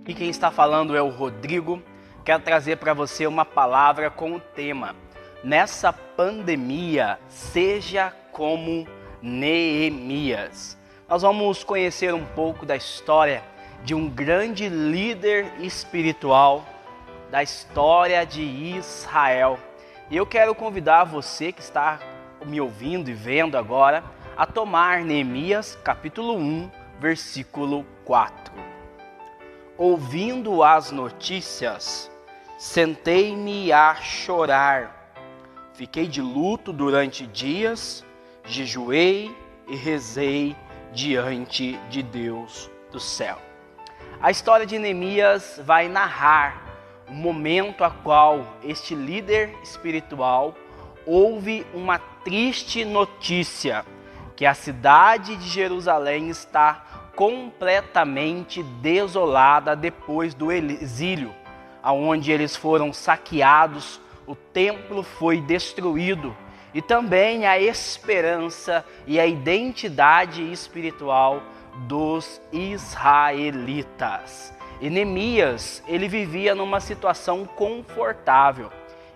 E quem está falando é o Rodrigo. Quero trazer para você uma palavra com o tema: nessa pandemia, seja como Neemias. Nós vamos conhecer um pouco da história de um grande líder espiritual da história de Israel. E eu quero convidar você que está me ouvindo e vendo agora a tomar Neemias capítulo 1, versículo 4. Ouvindo as notícias, sentei-me a chorar. Fiquei de luto durante dias, jejuei e rezei diante de Deus do céu. A história de Neemias vai narrar o momento a qual este líder espiritual ouve uma triste notícia, que a cidade de Jerusalém está completamente desolada depois do exílio, aonde eles foram saqueados, o templo foi destruído e também a esperança e a identidade espiritual dos israelitas. E Neemias, ele vivia numa situação confortável.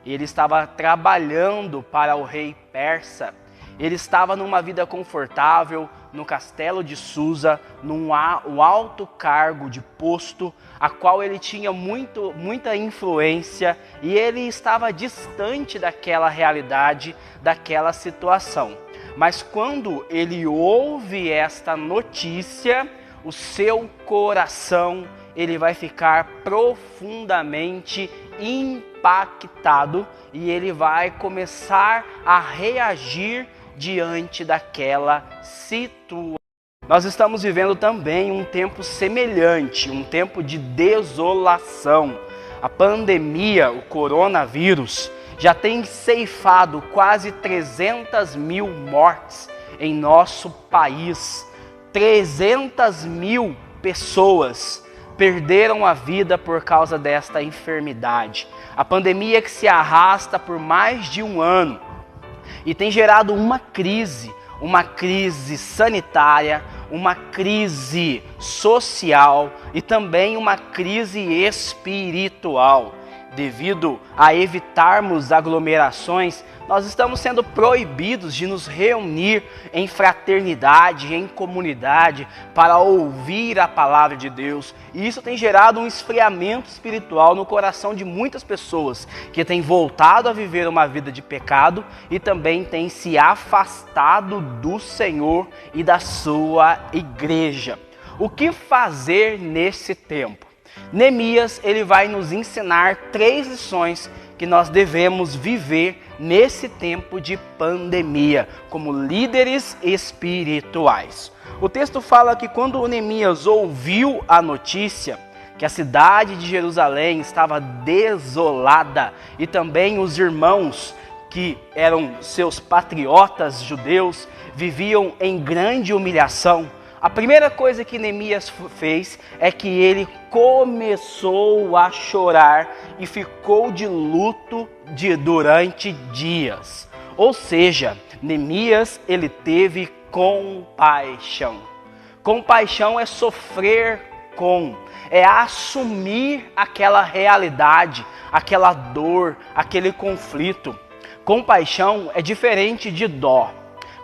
Ele estava trabalhando para o rei persa. Ele estava numa vida confortável no castelo de Susa, num alto cargo de posto, a qual ele tinha muita influência, e ele estava distante daquela realidade, daquela situação. Mas quando ele ouve esta notícia, o seu coração ele vai ficar profundamente impactado e ele vai começar a reagir diante daquela situação. Nós estamos vivendo também um tempo semelhante, um tempo de desolação. A pandemia, o coronavírus, já tem ceifado quase 300 mil mortes em nosso país. 300 mil pessoas perderam a vida por causa desta enfermidade. A pandemia que se arrasta por mais de um ano e tem gerado uma crise sanitária, uma crise social e também uma crise espiritual. Devido a evitarmos aglomerações, nós estamos sendo proibidos de nos reunir em fraternidade, em comunidade, para ouvir a palavra de Deus. E isso tem gerado um esfriamento espiritual no coração de muitas pessoas que têm voltado a viver uma vida de pecado e também têm se afastado do Senhor e da sua igreja. O que fazer nesse tempo? Neemias, ele vai nos ensinar 3 lições que nós devemos viver nesse tempo de pandemia, como líderes espirituais. O texto fala que quando Neemias ouviu a notícia que a cidade de Jerusalém estava desolada e também os irmãos que eram seus patriotas judeus viviam em grande humilhação, a primeira coisa que Neemias fez é que ele começou a chorar e ficou de luto durante dias. Ou seja, Neemias, ele teve compaixão. Compaixão é sofrer com, é assumir aquela realidade, aquela dor, aquele conflito. Compaixão é diferente de dó.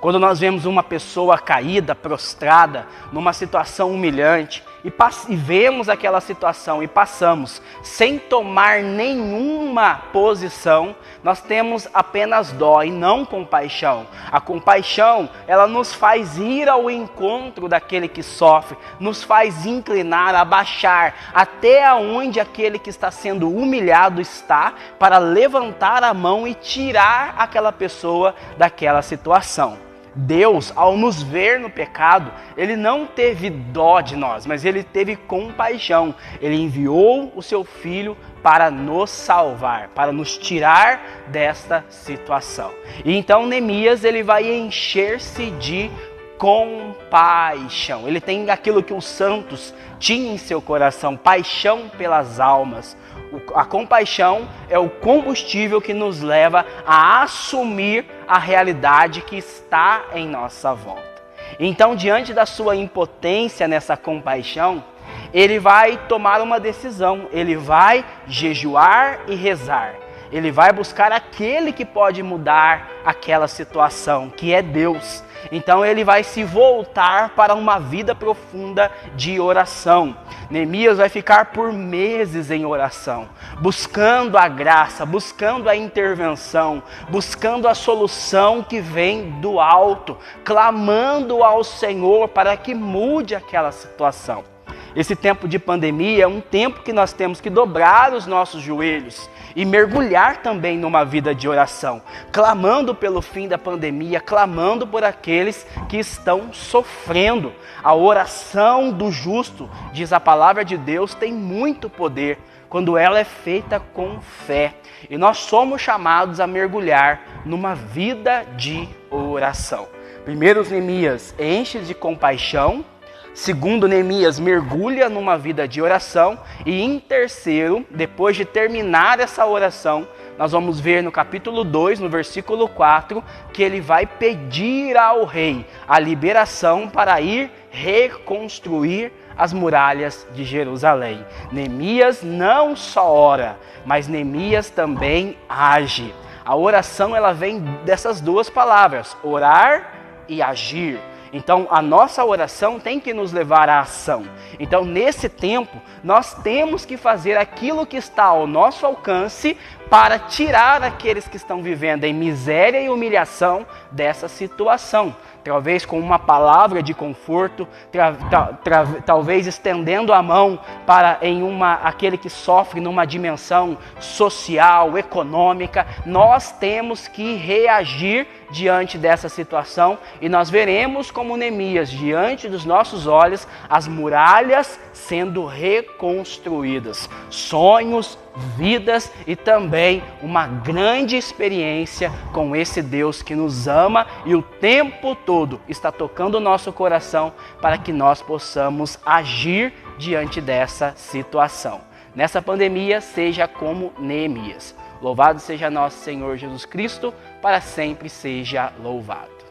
Quando nós vemos uma pessoa caída, prostrada, numa situação humilhante, e vemos aquela situação e passamos sem tomar nenhuma posição, nós temos apenas dó e não compaixão. A compaixão, ela nos faz ir ao encontro daquele que sofre, nos faz inclinar, abaixar, até onde aquele que está sendo humilhado está, para levantar a mão e tirar aquela pessoa daquela situação. Deus, ao nos ver no pecado, Ele não teve dó de nós, mas Ele teve compaixão. Ele enviou o seu Filho para nos salvar, para nos tirar desta situação. E então Neemias, ele vai encher-se de compaixão. Ele tem aquilo que os santos tinham em seu coração, paixão pelas almas. A compaixão é o combustível que nos leva a assumir a realidade que está em nossa volta. Então, diante da sua impotência nessa compaixão, ele vai tomar uma decisão, ele vai jejuar e rezar. Ele vai buscar aquele que pode mudar aquela situação, que é Deus. Então ele vai se voltar para uma vida profunda de oração. Neemias vai ficar por meses em oração, buscando a graça, buscando a intervenção, buscando a solução que vem do alto, clamando ao Senhor para que mude aquela situação. Esse tempo de pandemia é um tempo que nós temos que dobrar os nossos joelhos e mergulhar também numa vida de oração, clamando pelo fim da pandemia, clamando por aqueles que estão sofrendo. A oração do justo, diz a palavra de Deus, tem muito poder quando ela é feita com fé. E nós somos chamados a mergulhar numa vida de oração. Primeiro, Neemias enche de compaixão. Segundo, Neemias mergulha numa vida de oração. E em terceiro, depois de terminar essa oração, nós vamos ver no capítulo 2, no versículo 4, que ele vai pedir ao rei a liberação para ir reconstruir as muralhas de Jerusalém. Neemias não só ora, mas Neemias também age. A oração ela vem dessas duas palavras, orar e agir. Então, a nossa oração tem que nos levar à ação. Então, nesse tempo, nós temos que fazer aquilo que está ao nosso alcance para tirar aqueles que estão vivendo em miséria e humilhação dessa situação. Talvez com uma palavra de conforto, talvez estendendo a mão para aquele que sofre numa dimensão social, econômica. Nós temos que reagir diante dessa situação e nós veremos como Neemias, diante dos nossos olhos, as muralhas sendo reconstruídas. Sonhos, vidas e também uma grande experiência com esse Deus que nos ama e o tempo todo está tocando o nosso coração para que nós possamos agir diante dessa situação. Nessa pandemia, seja como Neemias. Louvado seja nosso Senhor Jesus Cristo, para sempre seja louvado.